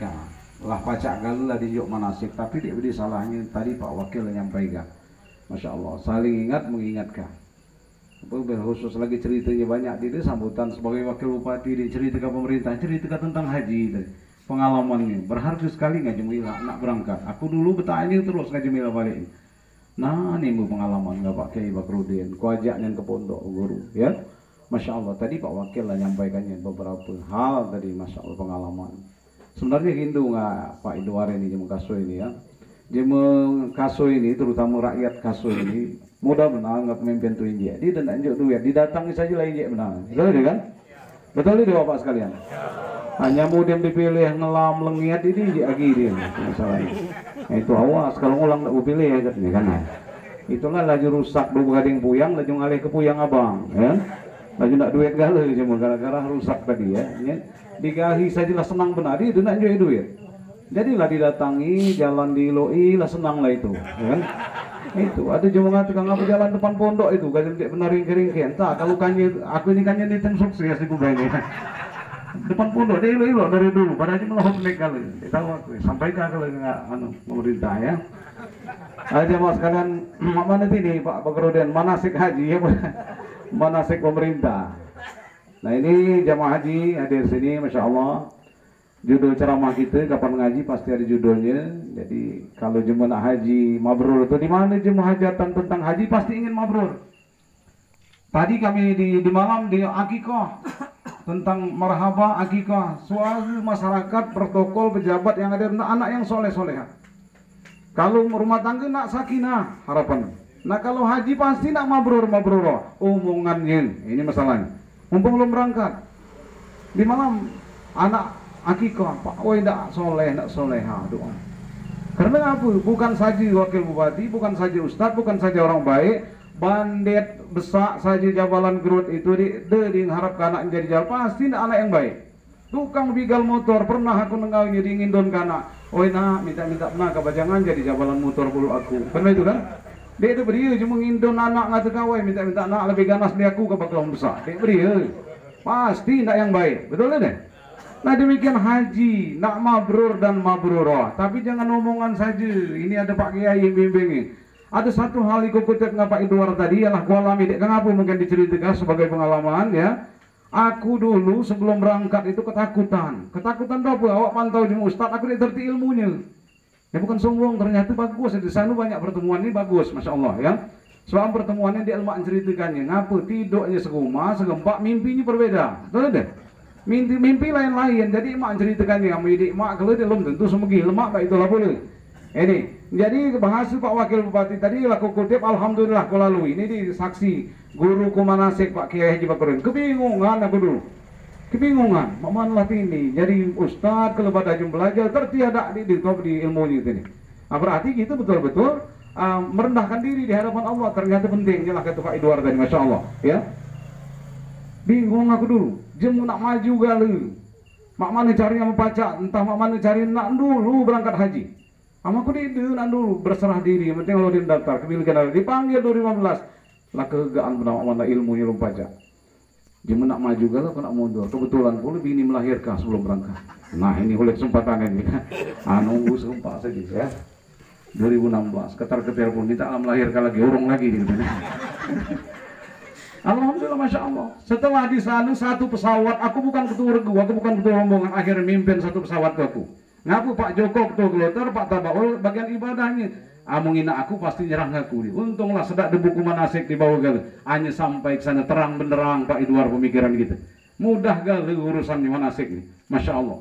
mengingatkan lah pacak galah di yuk manasik, tapi dia beri salahnya tadi Pak Wakil menyampaikan. Masya Allah, saling ingat mengingatkan. Khusus lagi ceritanya banyak di sambutan sebagai wakil bupati, di cerita ke pemerintah, cerita tentang haji pengalamannya berharga sekali ngaji mila nak berangkat. Aku dulu bertanya terus ngaji mila balik. Nah ini pengalaman nggak Pak Kiai Bakrudin, ku ajaknya ke pondok guru ya. Masya Allah, tadi Pak Wakil lah nyampaikannya beberapa hal tadi, Masya Allah pengalaman. Sebenarnya Hindu nggak Pak Idwar ini jemu kaso ini ya. Jemu kaso ini terutama rakyat kaso ini mudah benar nggak pemimpin tuh India. Dia dan anjuk tuh ya, didatangi saja lah India benar. Betul kan? Betul itu Bapak sekalian. Hanya mudah dipilih ngelam lengiat ini lagi dia masalahnya. Nah, itu awas kalau ngulang tak pilih ya katanya kan. Itulah laju rusak dua gading puyang, laju ngalih ke puyang abang ya. Laju nak duit galau cuma gara-gara rusak tadi ya. Digahi sajalah senang benar, dia nak jual duit. Jadilah didatangi, jalan diloi lah senang lah itu, ya kan? Itu ada jemaah tukang apa jalan depan pondok itu, gak jadi benar ringkir-ringkir. Entah kalau kanyi, aku ini kanyi di tim sukses di kubah ini. Depan pondok dia ilo dari dulu, pada aja melahap naik kali. Tahu aku, sampaikan kalau nggak pemerintah ya. Aja mas kalian mana ini Pak Bakrudin manasik haji ya, manasik pemerintah. Nah ini jamaah haji hadir sini, Masya Allah. Judul ceramah kita kapan ngaji pasti ada judulnya. Jadi kalau jemaah haji mabrur itu di mana jemaah hajatan tentang haji pasti ingin mabrur. Tadi kami di malam di akikah tentang marhaba akikah, suatu masyarakat protokol pejabat yang ada anak yang soleh-soleha. Kalau rumah tangga nak sakinah harapan. Nah kalau haji pasti nak mabrur omongannya ini masalahnya. Mumpung belum berangkat di malam anak akikah, Pak, woi ndak soleha doa. Karena apa? Bukan saja wakil bupati, bukan saja ustadz, bukan saja orang baik, bandit besak saja jabalan gerut itu diharapkan anak menjadi jalan pasti ndak anak yang baik. Tukang bigal motor pernah aku nengaunya diingin don kana, woi nak minta pernah kebajangan jadi jabalan motor bulu aku. Pernah itu kan? Dia itu beri cuma ngindon anak ngata kawai minta anak lebih ganas dari aku ke bakal besar. Dia beri pasti ndak yang baik, betul deh. Nah demikian haji, nak mabrur dan mabrurah. Tapi jangan omongan saja. Ini ada Pak Kiai yang bimbingi. Ada satu hal yang kutip dengan Pak Idwar tadi, ialah kualami. Kenapa mungkin diceritakan sebagai pengalaman ya. Aku dulu sebelum berangkat itu ketakutan. Ketakutan apa? Awak pantau jemu Ustaz, aku diterti ilmunya. Ya bukan sombong, ternyata bagus. Di sana banyak pertemuan ini bagus, Masya Allah ya. Soal pertemuannya di ilmu ceritakannya. Ngapa tidaknya serumah, segempak, mimpinya berbeda. Betul deh. Mimpi lain-lain. Jadi emak ceritakannya kami di emak kalau dia belum tentu semegi lemak pak itulah boleh. Ini jadi bahasa Pak Wakil Bupati tadi laku kutip alhamdulillah aku lalui ini di saksi guru kumanasik Pak Kiai Haji Bakrudin. Kebingungan aku dulu. Kebingungan, mana ini jadi ustaz kalau pada jum belajar tertiada di ilmunya ini. Nah, berarti gitu betul-betul merendahkan diri di hadapan Allah ternyata penting. Jelas kata Pak Idwar tadi, Masya Allah ya. Bingung aku dulu, jemu nak maju galu. Mak mana cari yang membaca, entah mak mana cari nak dulu berangkat haji. Amaku di nak dulu berserah diri, yang penting kalau dia daftar, kepilihan dipanggil 2015. Lah kegaan benar mana ilmu yang membaca. Jemu nak maju galu, aku nak mundur. Kebetulan pula bini melahirkan sebelum berangkat. Nah ini oleh kesempatan ini. Nunggu sempat saja ya. 2016, ketar-ketir pun kita melahirkan lagi, urung lagi gitu. Alhamdulillah, Masya Allah. Setelah di sana satu pesawat, aku bukan ketua regu, aku bukan ketua rombongan, akhirnya mimpin satu pesawat ke aku. Ngaku Pak Joko ketua kloter, Pak Tabaul bagian ibadahnya. Mengina aku pasti nyerang aku. Untunglah sedak debu kumanasik di bawah gal. Hanya sampai ke sana terang benderang Pak Idwar pemikiran gitu. Mudah gal urusan manasik ini, Masya Allah.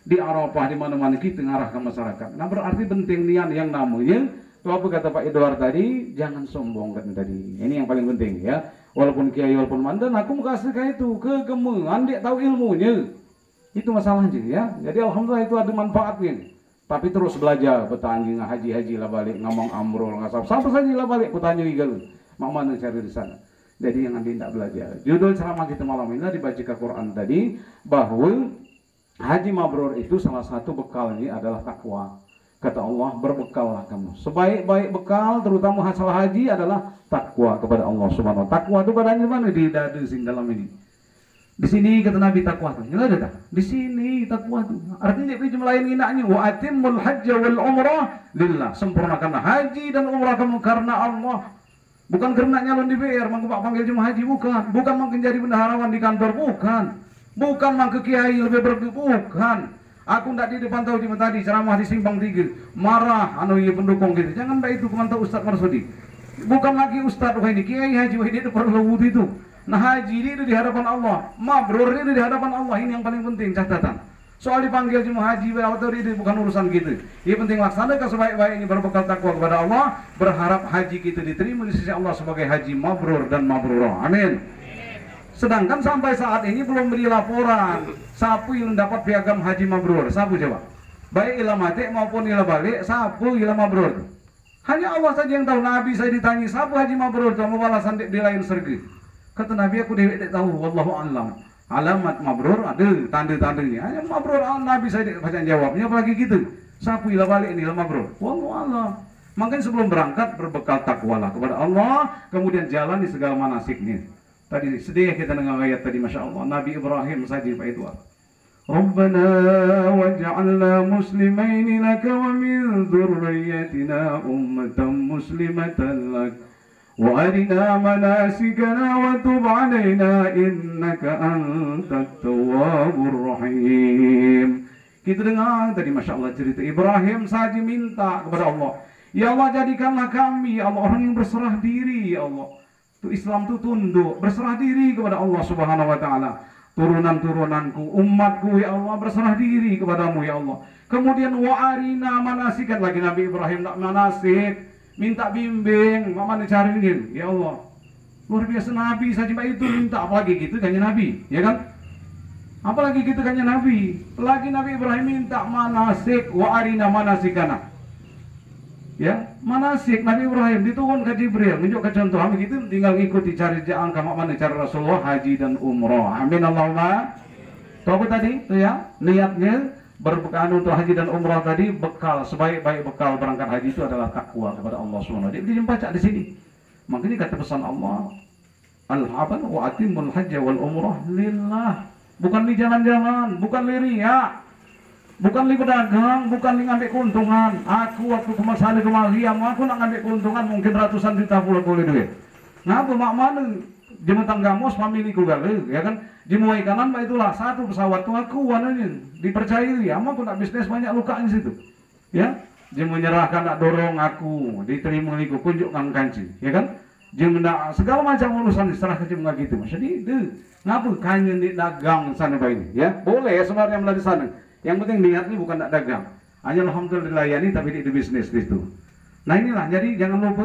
Di Arafah di mana-mana kita ngarah ke masyarakat. Nah berarti penting niat yang namanya. Itu apa kata Pak Idwar tadi? Jangan sombong kan tadi. Ini yang paling penting ya. Walaupun kiai walaupun mandan, aku mau kasih kayak itu kegemuan dia tahu ilmunya. Itu masalahnya ya. Jadi alhamdulillah itu ada manfaatnya. Tapi terus belajar, bertanya haji lah balik ngomong amrul ngasap. Sampai saja lah balik bertanya igal. Mak mana cari di sana. Jadi yang nanti tidak belajar. Judul ceramah kita malam ini dibaca ke Quran tadi bahwa haji mabrur itu salah satu bekalnya adalah takwa. Kata Allah, berbekallah kamu. Sebaik-baik bekal, terutama hasil haji adalah takwa kepada Allah Subhanahu wa taala. Takwa itu badannya mana? Di dada sing dalam ini. Di sini kata Nabi takwa tuh, ada tak? Di sini takwa tuh. Artinya dia jumlahin inaknya wa atimul hajj wal umrah lillah. Sempurnakanlah haji dan umrah kamu karena Allah. Bukan karena nyalon di BR, mang Pak panggil jemaah haji bukan. Bukan mang jadi bendaharawan di kantor bukan. Bukan mang ke kiai lebih bukan. Aku ndak di depan tahu cuma tadi ceramah di Simpang 3. Marah anu ieu pendukung gitu. Jangan mbak itu kemantau Ustaz Marsudi. Bukan lagi Ustaz wah ini kiai haji wah itu perlu wudhu itu. Nah haji itu di hadapan Allah, mabrur itu di hadapan Allah, ini yang paling penting catatan. Soal dipanggil jemaah haji atau itu bukan urusan gitu. Yang penting laksanakan sebaik-baiknya berbekal takwa kepada Allah, berharap haji kita diterima di sisi Allah sebagai haji mabrur dan mabrurah. Amin. Sedangkan sampai saat ini belum beri laporan sapu yang dapat piagam haji mabrur. Sapu coba. Baik ila mati maupun ila balik, sapu ila mabrur. Hanya Allah saja yang tahu. Nabi saya ditanya sapu haji mabrur, kamu balasan di lain surga. Kata Nabi aku tidak tahu, wallahu a'lam. Alamat mabrur ada tanda-tandanya. Hanya mabrur Nabi saya baca jawabnya apalagi gitu. Sapu ila balik ini mabrur. Wallahu a'lam. Makanya sebelum berangkat berbekal takwalah kepada Allah, kemudian jalan di segala manasiknya. Tadi sedih kita dengar ayat tadi, masya Allah. Nabi Ibrahim saja Pak itu. Rabbana waj'alna muslimaini laka wa min dzurriyyatina ummatan muslimatan lak. وأرنا مناسكنا وتب علينا إنك أنت التواب الرحيم. Kita dengar tadi masya Allah cerita Ibrahim saja minta kepada Allah, ya Allah jadikanlah kami ya Allah orang yang berserah diri ya Allah. Itu Islam itu tunduk berserah diri kepada Allah Subhanahu wa taala. Turunan-turunanku, umatku ya Allah berserah diri kepadamu ya Allah. Kemudian wa arina manasikan lagi Nabi Ibrahim tak manasik. Minta bimbing, mana cariin, ya Allah. Luar biasa Nabi saja itu minta, apalagi gitu kan Nabi, ya kan? Apalagi gitu kan Nabi. Lagi Nabi Ibrahim minta manasik, wa arina manasikana. Ya, manasik Nabi Ibrahim diturun ke Jibril, menunjuk ke contoh kami gitu, tinggal ikuti cari angka mana cara Rasulullah haji dan umrah. Amin Allahumma. Tahu tadi, tuh ya, niatnya berbekal untuk haji dan umrah tadi, bekal sebaik-baik bekal berangkat haji itu adalah takwa kepada Allah Subhanahu wa taala. Dia baca di sini. Makanya kata pesan Allah, al-haban wa atimul hajj wal umrah lillah. Bukan di jalan-jalan, bukan li riya, bukan li pedagang, bukan li ngambil keuntungan. Aku waktu kemasan kemari, aku nak ngambil keuntungan mungkin ratusan juta puluh duit. Ngapa mak mana? Jembatan gamos familiku gagal, ya kan? Jemuai kanan, pak itulah satu pesawat tuh aku warnanya dipercayai, ama aku nak bisnis banyak luka di situ, ya? Dia menyerahkan nak dorong aku, diterima liku, kunjukkan kanci, ya kan? Dia mendak segala macam urusan diserah ke jemaah gitu, jadi deh, ngapa kanyen di dagang sana ini, ya? Boleh ya sebenarnya melalui sana. Yang penting niatnya bukan nak dagang, hanya alhamdulillah dilayani tapi di bisnis gitu. Nah inilah, jadi jangan lupa,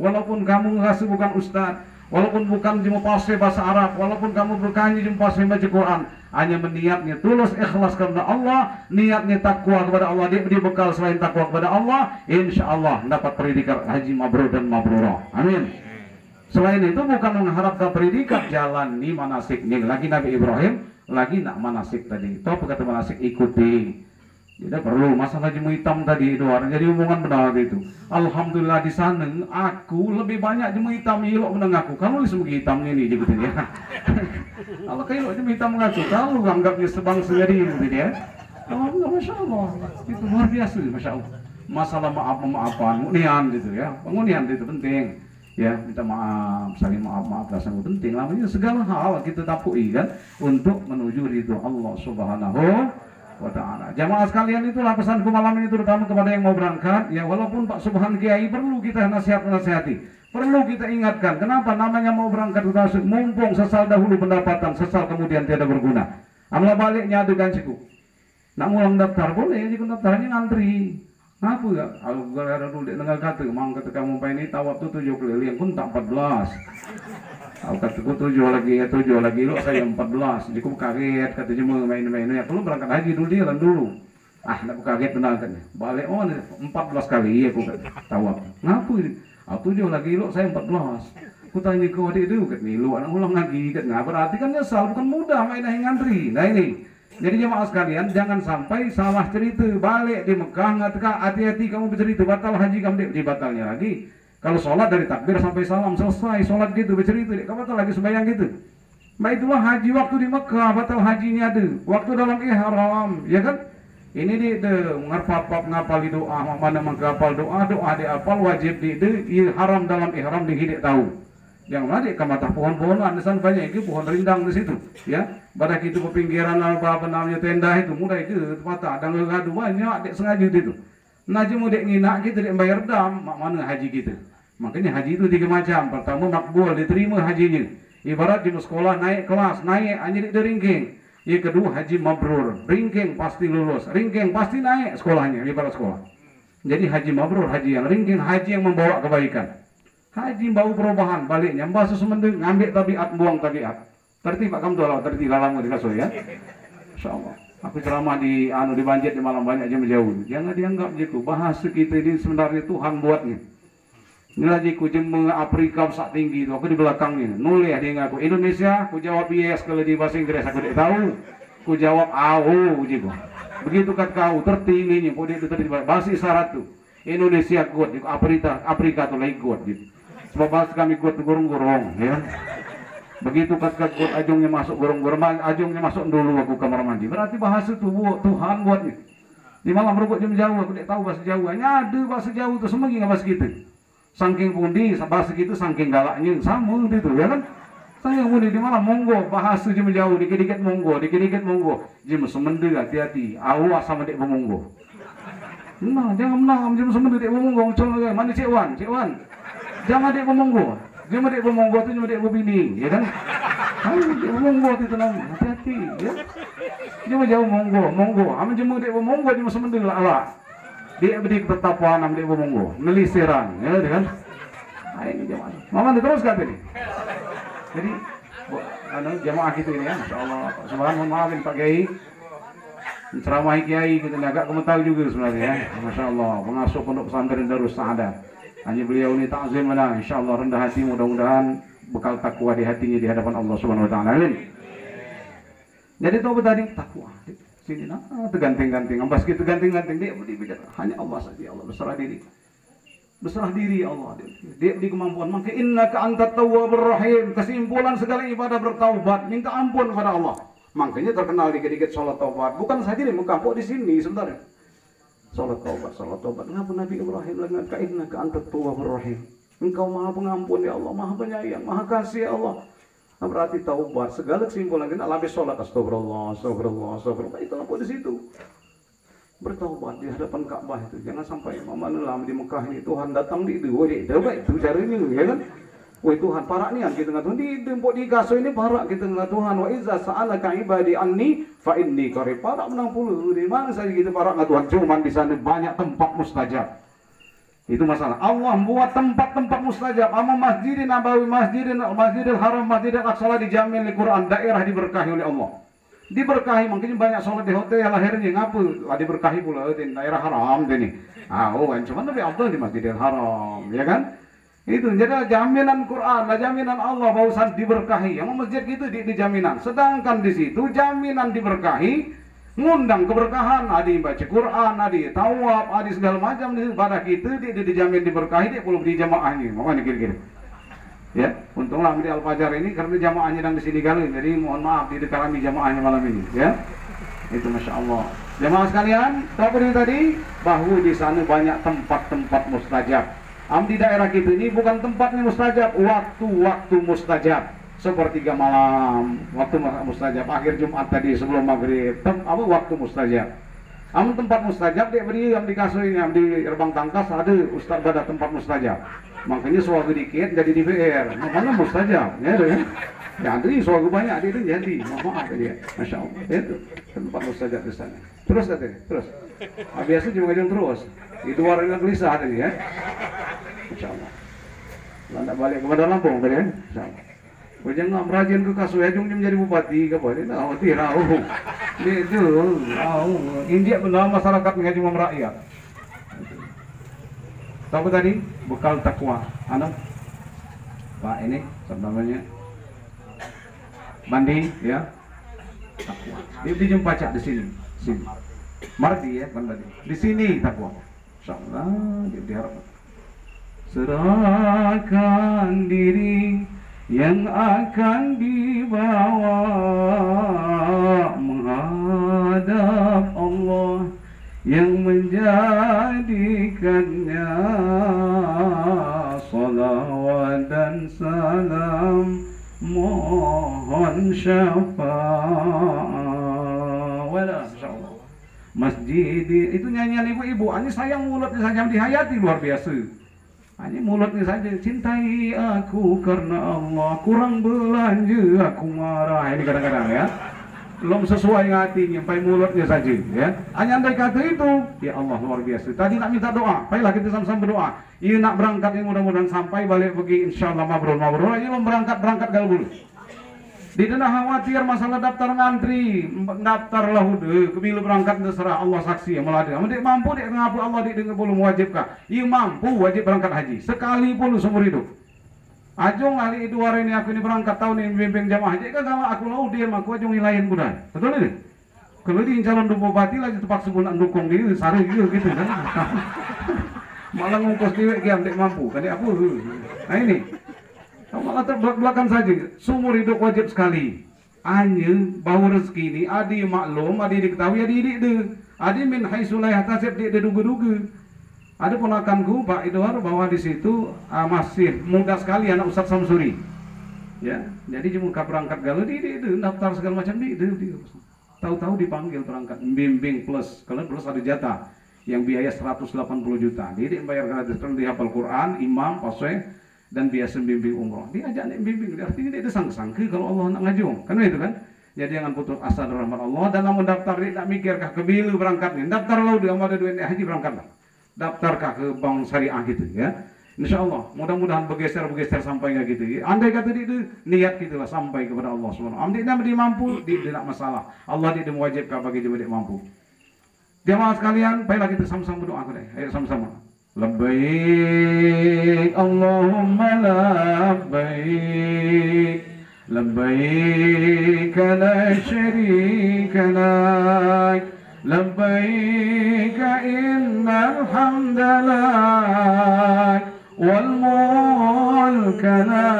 walaupun kamu ngerasa bukan ustaz, walaupun bukan cuma fasih bahasa Arab, walaupun kamu berkanji cuma fasih baca Quran, hanya meniatnya tulus ikhlas karena Allah, niatnya takwa kepada Allah, dia bekal selain takwa kepada Allah, insya Allah dapat predikat haji mabrur dan mabrurah. Amin. Selain itu bukan mengharapkan predikat, jalan di manasiknya. Lagi Nabi Ibrahim lagi nak manasik tadi. Tahu apa kata manasik? Ikuti. Tidak perlu masalah jemu hitam tadi itu, jadi hubungan benar itu. Alhamdulillah di sana aku lebih banyak jemu hitam ilok menang aku. Kalau di segi hitamnya nih gitu ya. Kalau kayak jemu hitam mengaku, kalau anggapnya sebang sendiri gitu ya. Alhamdulillah, masya Allah, itu luar biasa, masya Allah. Masalah maaf-maafan, unian gitu ya, pengunian itu penting. Ya, minta maaf, saling maaf rasa penting. Namanya segala hal kita tapui kan untuk menuju ridho Allah Subhanahu wa ta'ala. Jamaah sekalian, itulah pesanku malam ini terutama kepada yang mau berangkat. Ya walaupun Pak Subhan Kiai perlu kita nasihati, perlu kita ingatkan. Kenapa namanya mau berangkat ke mumpung sesal dahulu pendapatan, sesal kemudian tiada berguna. Amla baliknya adegan siku. Nak ngulang daftar boleh, jika daftarnya ngantri. Ngapa ya? Kalau gue ada dulu dengar kata, mang kata kamu ini tawab tuh 7 keliling pun tak 14. Aku kataku 7 lagi lo saya 14. Jadi aku kaget kata jemaah main-main ya perlu berangkat haji dulu dia dulu. Ah, nak kaget benar kan. Balik 14 kali ya aku tawab. Ngapa ini? Aku 7 lagi lo saya 14. Aku tanya ke adik itu kan nih lo anak ulang lagi kan. Nggak berarti kan nyesal, bukan mudah main ngantri. Nah ini. Jadi jemaah sekalian jangan sampai salah cerita balik di Mekah ngatka hati-hati kamu bercerita batal haji kamu dibatalnya lagi. Kalau sholat dari takbir sampai salam selesai sholat gitu bercerita kamu batal lagi sembahyang gitu. Baik itulah haji waktu di Mekah, batal hajinya ada. Waktu dalam ihram, ya kan? Ini dia ngapal doa, mana menghafal doa di apal wajib di haram dalam ihram di hidik tahu. Yang mana di kamata pohon-pohonan desan banyak itu pohon rindang di situ, ya. Pada itu ke pinggiran apa namanya tenda itu mudah itu mata ada ngadu banyak dek sengaja itu. Naji mudik nginak kita dek bayar dam, mana haji kita. Makanya haji itu 3 macam. Pertama makbul, diterima hajinya. Ibarat di sekolah naik kelas, naik hanya di ringking. Yang kedua haji mabrur, ringking pasti lulus, ringking pasti naik sekolahnya, ibarat sekolah. Jadi haji mabrur, haji yang ringking, haji yang membawa kebaikan. Haji bau perubahan, baliknya bahasa semendeng, ngambil tabiat, buang tabiat. Tertib kamu tuh lah, tertib lalamu dikasih ya. Insyaallah. Aku ceramah di Banjir di malam banyak jam jauh. Jangan dianggap gitu. Bahasa kita ini sebenarnya Tuhan buatnya. Ini lagi ku jeng Afrika sak tinggi itu, aku di belakangnya nulis dia ngaku Indonesia, ku jawab yes. Kalau di bahasa Inggris aku tidak tahu, ku jawab au gitu. Begitu kat kau tertingginya, pun itu tertiba bahasa isyarat tuh Indonesia good, Afrika tuh lagi good gitu. Sebab bahasa kami good gurung-gurung, ya. Begitu kat good ajungnya masuk gurung-gurung, ajungnya masuk dulu aku kamar mandi. Berarti bahasa tuh Tuhan buatnya. Di malam rebut jam jauh, aku tidak tahu bahasa Jawa, ada bahasa Jawa tuh semua nggak bahasa gitu. Saking pundi bahasa gitu saking galaknya sama gitu ya kan. Saking pundi di mana monggo bahasa jam jauh dikit-dikit monggo jam semende hati-hati awas sama dek monggo. Nah jangan menang jam semende dek monggo colong mana cek wan jangan dek monggo jam dek monggo tu jam dek bini ya kan. Dek monggo tu tenang hati-hati ya. Jam jauh monggo am jam dek monggo jam semende lah. Dia beri ketetapan am dia monggo nelisiran ya kan. Ini jemaah. Mama terus kata ini. Jadi jemaah gitu ini ya, insyaallah. Subhanallah, mohon maafin Pak Kiai. Ceramah Kiai kita agak komentar juga sebenarnya ya. Masyaallah, pengasuh pondok pesantren Darus Saadah. Hanya beliau ini takzim mana, insyaallah rendah hati, mudah-mudahan bekal takwa di hatinya di hadapan Allah Subhanahu wa taala. Amin. Jadi taubat tadi takwa. Sini terganting-ganting, ambas gitu ganting-ganting dia berbicara hanya Allah saja. Allah berserah diri Allah dia di kemampuan. Maka innaka antat tawwabur rahim, kesimpulan segala ibadah bertaubat, minta ampun kepada Allah. Makanya terkenal dikit-dikit salat taubat, bukan saja di Mekah, di sini sebenarnya salat taubat. Ngapa Nabi Ibrahim lagi innaka antat tawwabur rahim, engkau maha pengampun ya Allah, maha penyayang, maha kasih ya Allah. Nah, berarti taubat segala kesimpulan kita habis sholat astagfirullah itu apa di situ bertaubat di hadapan Ka'bah itu. Jangan sampai lama di Mekah ini Tuhan datang di itu caranya ya kan. Wah Tuhan parak nih kita ngatuh di tempok di kaso ini parak kita ngatuh Tuhan wa iza sa'alaka ibadi anni fa inni qarib parak menang puluh di mana saja kita parak ngatuh cuman di sana banyak tempat mustajab. Itu masalah. Allah buat tempat-tempat mustajab. Ama Masjidil Nabawi, Masjidil Haram, Masjidil Aqsa dijamin di Quran, daerah diberkahi oleh Allah. Diberkahi, makanya banyak sholat di hotel akhirnya ngapa? Lah diberkahi pula di daerah haram ini. Cuma lebih afdal di Masjidil Haram, ya kan? Itu jadi jaminan Quran, jaminan Allah bahwa diberkahi. Yang masjid itu di jaminan. Sedangkan di situ jaminan diberkahi, ngundang keberkahan, adi baca Quran, adi tawaf, adi segala macam di ibadah kita dia dijamin diberkahi, dia perlu di jamaahnya. Makanya kira-kira. Ya, untunglah di Al-Fajar ini karena jamaahnya dan di sini kali. Jadi mohon maaf di kami jamaahnya malam ini, ya. Itu Masya Allah. Jamaah sekalian, tahu tadi bahwa di sana banyak tempat-tempat mustajab. Di daerah kita ini bukan tempatnya mustajab, waktu-waktu mustajab. Sepertiga malam waktu mustajab, akhir Jumat tadi sebelum maghrib waktu mustajab. Tempat mustajab dia beri yang di kasur ini, di gerbang tangkas ada ustaz pada tempat mustajab. Makanya suagu dikit jadi di PR. Mana mustajab ya kan? Jadi suagu banyak dia jadi maaf dia. Masya Allah itu tempat mustajab di sana. Terus katanya terus. Biasa cuma ngajung terus. Itu warga gelisah tadi ya. Masya Allah. Landa balik kepada Lampung tadi ya. Masya Allah. Jangan rajin ke Kasuyajung menjadi bupati ke boleh nah tirau itu India benar masyarakat mengaji rakyat. Tahu tadi bekal takwa Pak ini namanya mandi ya takwa dia dijumpa cak di sini Mardi ya kan tadi di sini takwa insyaallah dia diharap serahkan diri yang akan dibawa menghadap Allah, yang menjadikannya salawat dan salam, mohon syafaat. Wala, insyaallah. Masjid itu nyanyian ibu-ibu, ini sayang mulutnya saja dihayati luar biasa. Hanya mulutnya saja, cintai aku karena Allah, kurang belanja aku marah. Ini kadang-kadang ya, belum sesuai hatinya, sampai mulutnya saja ya. Hanya andai kata itu, ya Allah luar biasa. Tadi nak minta doa, baiklah kita sama-sama berdoa. Ia nak berangkat, yang mudah-mudahan sampai balik pergi, insyaallah mabrur. Ini belum berangkat galbul. Di dana khawatir masalah daftar ngantri, daftar lah udah, kebila berangkat terserah Allah saksi yang melada. Adik mampu dek ngapu Allah dek dengan belum wajib kah? Ia mampu wajib berangkat haji sekali pun seumur hidup. Ajong ahli itu hari ini aku ini berangkat tahun ini bimbing jamaah haji kan kalau aku lau dia aku ajong lain bukan? Betul ini? Kalau di calon bupati lagi terpaksa pun nak dukung dia, sari gitu kan? Malah ngungkos dia kiam dek mampu, kan aku. Nah ini. Malah terbelak-belakan saja, seumur hidup wajib sekali. Hanya bawa rezeki ini, adi maklum, adi diketahui, adi dek. Adi min haitsu la yahtasib, dia duga-duga. Ada ponakanku Pak Idhar bahwa di situ masih muda sekali anak Ustaz Samsuri. Ya, jadi cuma berangkat galau di daftar segala macam di. Tahu-tahu dipanggil berangkat, bimbing plus, kalau plus ada jatah yang biaya 180 juta. Jadi bayar gratis, dihafal Quran, imam, paswe, dan biasa bimbing umroh. Dia ajak nek bimbing, artinya dia sangka-sangka kalau Allah nak ngajung. Kan itu kan? Jadi jangan putus asa dari rahmat Allah, dan namun daftar dia tak mikirkah kebilu berangkatnya. Daftar lo dia ada duit haji berangkatlah. Daftarkah ke bank syariah gitu ya. Insyaallah mudah-mudahan bergeser sampai kayak gitu ya. Andai kata dia niat gitulah sampai kepada Allah Subhanahu wa taala. Dia mampu, dia tidak masalah. Allah dia mewajibkan bagi dia mampu. Jemaah sekalian, baiklah kita sama-sama berdoa deh. Ayo sama-sama. Labbaik Allahumma labbaik, labbaik la syarika lak, labbaik innal hamda lak wal mulka la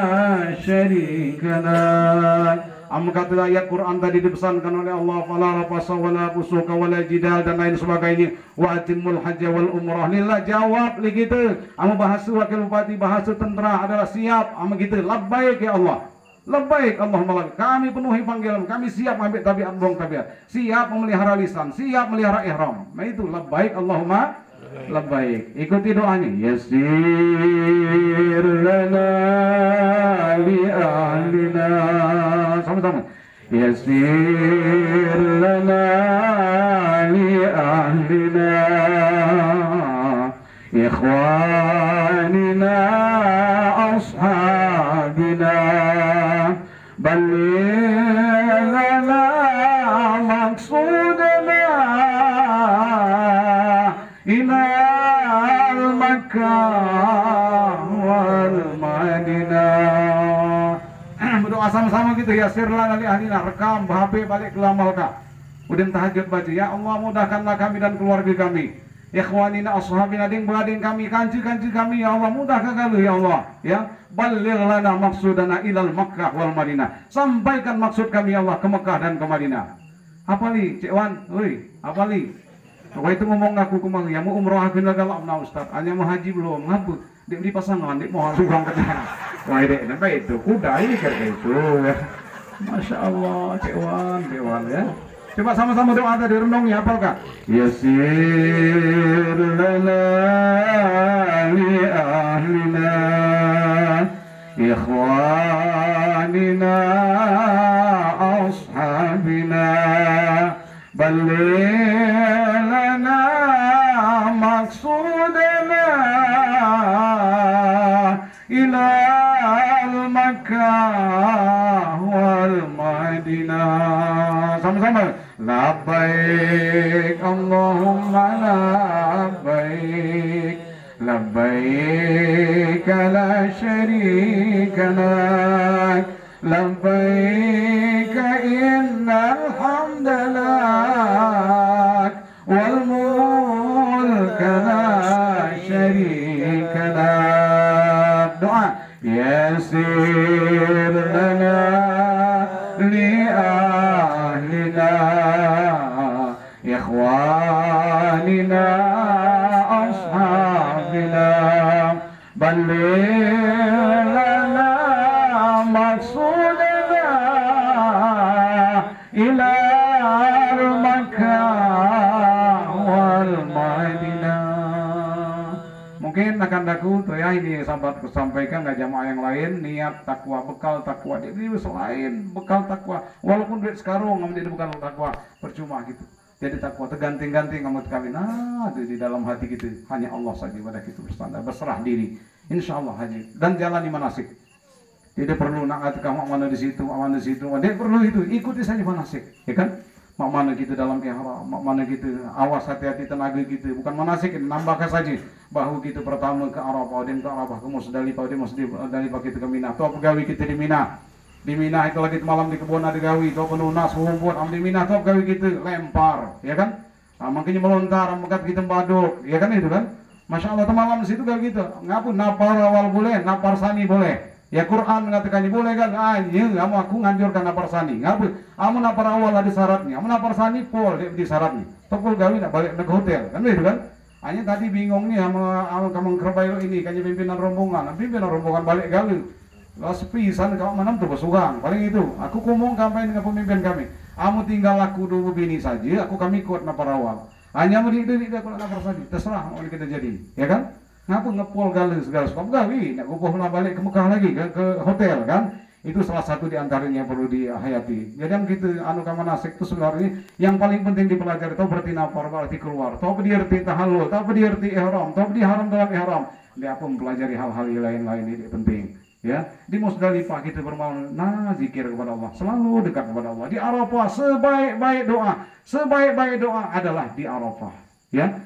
syarika lak. Kata ayat Quran tadi dipesankan oleh Allah, fala rafasa wala fusuka wala jidal dan lain sebagainya. Wa atimul hajja wal umrah lillah. Jawab li kita. Bahasa wakil bupati, bahasa tentera adalah siap. Kita labbaik ya Allah. Labbaik Allahumma labbaik. Kami penuhi panggilan, kami siap ambil tabiat buang tabiat. Siap memelihara lisan, siap melihara ihram. Nah itu labbaik Allahumma labbaik. Ikuti doanya. Yasir lana li ahlina. Sama-sama. Yasir lana li ahlina, ikhwanina ashabina, balligh lana maqsudana ilal Makkah wal Madinah. Berdoa sama-sama gitu ya, sirlan ali ahlina, rekam HP balik ke lamalka. Udah tahajud baca, ya Allah mudahkanlah kami dan keluarga kami. Ikhwanina ashabina ding bading kami, kanci-kanci kami ya Allah mudahkan kami ya Allah. Ya, balligh lana maqsudana ilal Makkah wal Madinah. Sampaikan maksud kami ya Allah ke Mekah dan ke Madinah. Apali, Cik Wan, oi, apali. Wah itu ngomong aku kemang, ya mau umroh aku lagi lah Ustaz, hanya mau haji belum, ngapa? Dia beli pasangan, dia mau sugang ke sana. Wah ini sampai itu kuda ini kayak itu ya. Masya Allah, Cik Wan ya. Coba sama-sama doa tadi renungnya hafal kak? Yasir lana li ahlina, ikhwanina ashabina, balligh lana maqsudana ilal Makkah wal Madinah. Sama-sama. Labbaik Allahumma labbaik, labbaik la syarika lak, labbaik innal hamda lak wal mulka la syarika lak. Doa يسر لنا لأهلنا إخواننا أصحابنا بلغ لنا مقصودنا إلى مكة والمدينة. Mungkin akan tuh ya ini sahabatku sampaikan nggak jamaah yang lain niat takwa, bekal takwa ini selain bekal takwa, walaupun duit sekarang nggak menjadi bekal takwa percuma gitu. Jadi takwa terganting-ganting ngamut kami di dalam hati kita hanya Allah saja pada kita bersandar berserah diri insya Allah haji dan jalani manasik. Tidak perlu nak kamu mana di situ, mana di situ, tidak perlu itu, ikuti saja manasik, ya kan? Mak mana gitu dalam ihram, mak mana gitu, awas hati-hati tenaga gitu, bukan manasik, nambahkan saja bahu gitu pertama ke Arafah, dan ke Arafah, ke Musdalifah, di Musdalifah kita ke Mina, atau pegawai kita di Mina itu lagi malam di kebun ada gawi, atau penunas, ngumpul, di Mina, atau pegawai kita lempar, ya kan? Nah, makanya melontar, mengkat kita baduk, ya kan itu kan? Masya Allah, malam di situ kayak gitu, ngapun napar awal boleh, napar sani boleh. Ya Quran mengatakan boleh kan? Kamu aku nganjurkan napar sani. Ngapa? Kamu napar awal ada syaratnya. Kamu napar sani pol di syaratnya. Topol gawi nak balik ke hotel kan itu kan? Hanya tadi bingung nih sama kamu kerbayo ini kayaknya pimpinan rombongan balik gawi. Lah sepisan kamu mana tuh besugang. Paling itu. Aku ngomong kampanye dengan pemimpin kami. Kamu tinggal aku dulu bini saja. Kami kuat napar awal. Hanya mau di aku napar sani. Terserah mau kita jadi. Ya kan? Ngapa ngepol galau segala suka gawi, nak kukuh balik ke Mekah lagi ke hotel kan? Itu salah satu di antaranya yang perlu dihayati. Jadi yang gitu anu kamanasik itu sebenarnya yang paling penting dipelajari. Tahu berarti napar, berarti keluar. Tahu berarti tahallul, tahu berarti ihram, tahu berarti haram dalam ihram. Dia pun mempelajari hal-hal lain-lain ini penting. Ya, di Musdalifah kita bermalam, zikir kepada Allah, selalu dekat kepada Allah. Di Arafah sebaik-baik doa adalah di Arafah. Ya.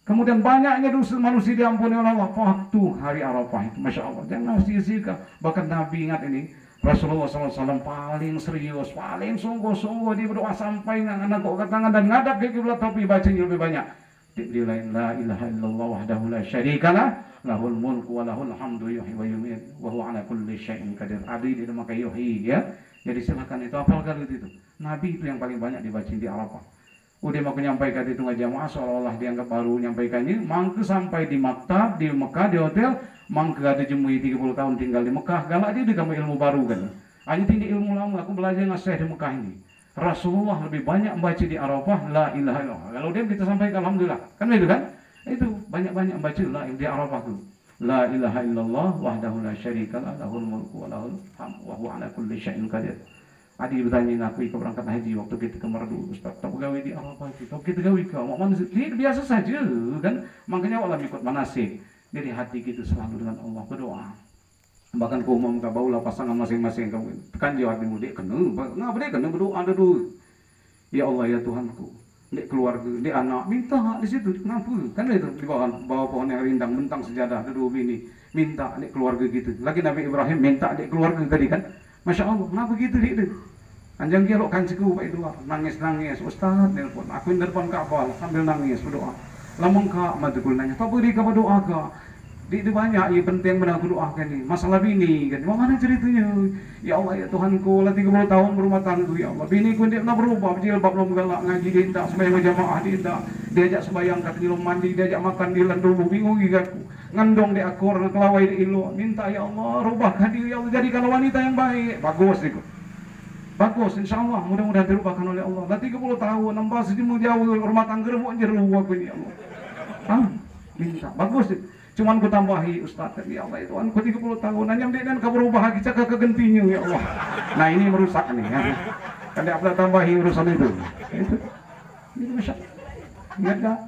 Kemudian banyaknya manusia diampuni oleh Allah waktu hari Arafah itu, masya Allah. Jangan sia-siakan. Bahkan Nabi ingat ini, Rasulullah SAW paling serius, paling sungguh-sungguh dia berdoa sampai anak kok tangan dan ngadap ke kiblat tapi bacanya lebih banyak. Di lain la ilaha illallah wahdahu la syarikalah lahul mulku wa lahul hamdu yuhyi wa yumiit wa huwa ala kulli syai'in qadir. Adi di maka yuhyi ya. Jadi silakan itu hafalkan itu. Nabi itu yang paling banyak dibaca di Arafah. Udah mau menyampaikan itu nggak jamaah seolah-olah dianggap baru menyampaikannya. Mangke sampai di maktab di Mekah di hotel, mangke ada jemui 30 tahun tinggal di Mekah. Galak dia kamu ilmu baru kan? Hanya tinggi ilmu lama. Aku belajar ngasih di Mekah ini. Rasulullah lebih banyak membaca di Arafah la ilaha illallah. Kalau dia kita sampaikan alhamdulillah, kan itu kan? Itu banyak-banyak membaca la di Arafah itu. La ilaha illallah wahdahu la syarikalah lahul mulku wa lahul hamdu wa huwa ala kulli syai'in qadir. Adi bertanya aku keberangkatan haji waktu kita ke Merdu, Ustaz, tak pegawai di Arafah itu, tak kita gawi kau, mau manasik, dia biasa saja kan, makanya Allah ikut manasik. Jadi hati kita selalu dengan Allah berdoa. Bahkan kau umum kau baulah pasangan masing-masing kamu, tekan jauh hatimu dia kena, ngapa dia kena berdoa dulu. Ya Allah ya Tuhanku, dia keluarga, dia anak minta di situ, kenapa? Kan itu di bawah pohon yang rindang, bentang sejadah, duduk bini, minta dia keluarga gitu. Lagi Nabi Ibrahim minta dia keluarga tadi kan. Masya Allah, kenapa gitu dia? Anjang kira kanciku Pak itu nangis-nangis, Ustaz nelpon, aku nelpon Ka'bah sambil nangis berdoa. Lamun Kak madukul nanya, "Apa beri kamu doa Kak?" Di banyak ya penting benar aku doakan nih. Masalah bini kan. Mana ceritanya? Ya Allah ya Tuhanku, lah 30 tahun berumah tangga ya Allah. Bini ku dia pernah berubah, jilbab belum galak ngaji dia tak sembahyang jamaah dia diajak sembahyang kat di mandi, diajak makan di dulu bingung gigatku. Ngandong di akor kelawai di ilo. Minta ya Allah, rubahkan dia ya Allah jadikan wanita yang baik. Bagus itu. Bagus, insya Allah mudah-mudahan dirubahkan oleh Allah. Lah 30 tahun, nambah sejumlah jauh rumah tangga mau jeruh aku ini ya Allah. Minta, bagus itu. Cuman ku tambahi Ustaz, ya Allah itu aku 30 tahun hanya dia kan kau berubah lagi cakap kegentinya ya Allah. Nah ini merusak nih ya. Kan dia apa tambahi urusan itu. Itu bisa. Ingat gak?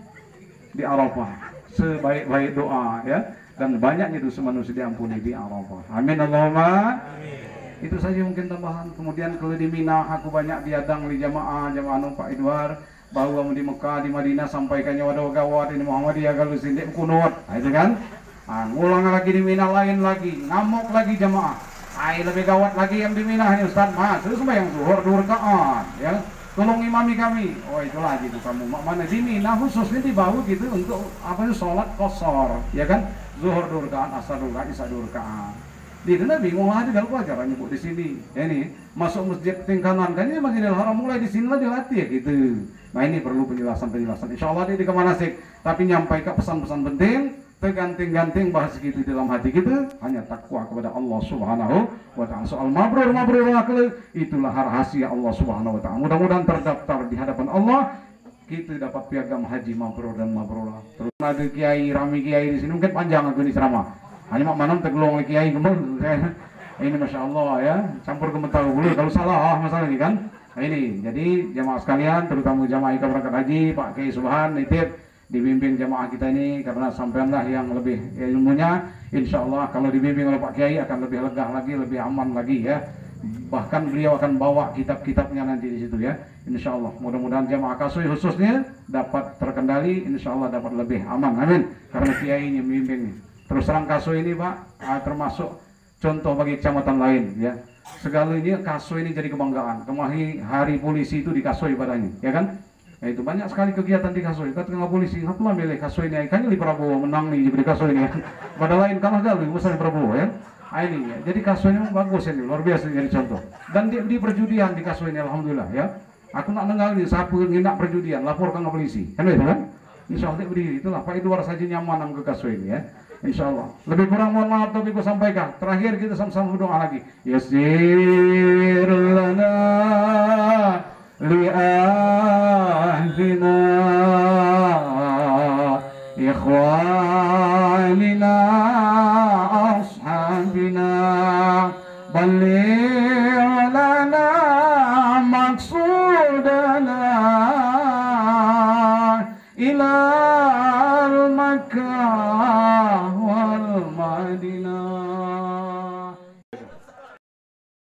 Di Arafah sebaik-baik doa ya dan banyaknya dosa manusia diampuni di Arafah. Amin Allahumma. Itu saja mungkin tambahan. Kemudian kalau di Mina aku banyak diadang di jamaah Pak Edward. Bahwa di Mekah, di Madinah sampaikannya wadah gawat ini Muhammadiyah kalau sindik kunut, itu kan? Ngulang lagi di Mina lain lagi, ngamuk lagi jamaah. Lebih gawat lagi yang di Mina ini Ustaz, terus yang zuhur 2 rakaat, ya. Tolong imami kami. Oh itu lagi tuh kamu. Mana di Mina khususnya dibawa gitu untuk apa itu sholat qashar, ya kan? Zuhur 2 rakaat, asar 2 rakaat, isya 2 rakaat. Di sana bingung lah, kalau apa caranya nyebut di sini. Ya ini masuk masjid ting kanan kan ini Masjidil Haram, mulai di sini lah dilatih ya gitu. Nah ini perlu penjelasan. Insya Allah di kemanasik, tapi nyampaikan pesan-pesan penting, terganting-ganting bahas gitu dalam hati kita, hanya takwa kepada Allah Subhanahu wa Ta'ala. Soal mabrur itulah rahasia Allah Subhanahu wa Ta'ala. Mudah-mudahan terdaftar di hadapan Allah, kita dapat piagam haji mabrur dan mabrurah. Terus ada kiai, rami kiai di sini mungkin panjang aku di ceramah. Hanya mak manam tegelong lagi kiai gemul. Ini masya Allah ya, campur gemetar dulu kalau salah masalah ini kan. Nah, ini jadi jamaah sekalian, terutama jamaah ikut berangkat haji, Pak Kiai Subhan nitip dibimbing jamaah kita ini karena sampaianlah yang lebih ilmunya. Insya Allah kalau dibimbing oleh Pak Kiai akan lebih lega lagi, lebih aman lagi ya. Bahkan beliau akan bawa kitab-kitabnya nanti di situ ya. Insya Allah mudah-mudahan jamaah kasui khususnya dapat terkendali, insya Allah dapat lebih aman. Amin. Karena kiainya membimbing. Terus terang Kasui ini Pak termasuk contoh bagi kecamatan lain ya. Segala ini Kasui ini jadi kebanggaan. Kemarin hari polisi itu di Kasui padanya, ya kan? Nah, itu banyak sekali kegiatan di Kasui. Kata nggak polisi, ngapalah milih Kasui ini? Kayaknya di Prabowo menang nih di Kasui ini. Ya. Pada lain kalah galu, besar Prabowo ya. Nah, ini ya. Jadi Kasui ini bagus ini, luar biasa jadi contoh. Dan di perjudian di Kasui ini, alhamdulillah ya. Aku nak dengar ini, siapa nginak perjudian, laporkan ke polisi, kan itu kan? Insya Allah berdiri itulah Pak Edward saja nyaman ke Kasui ini ya. Insya Allah. Lebih kurang mohon maaf tapi ku sampaikan. Terakhir kita sama-sama berdoa lagi. Yasir lana li ahlina ikhwanina ashabina balligh lana maqsudana ila al-Makkah wal Madinah.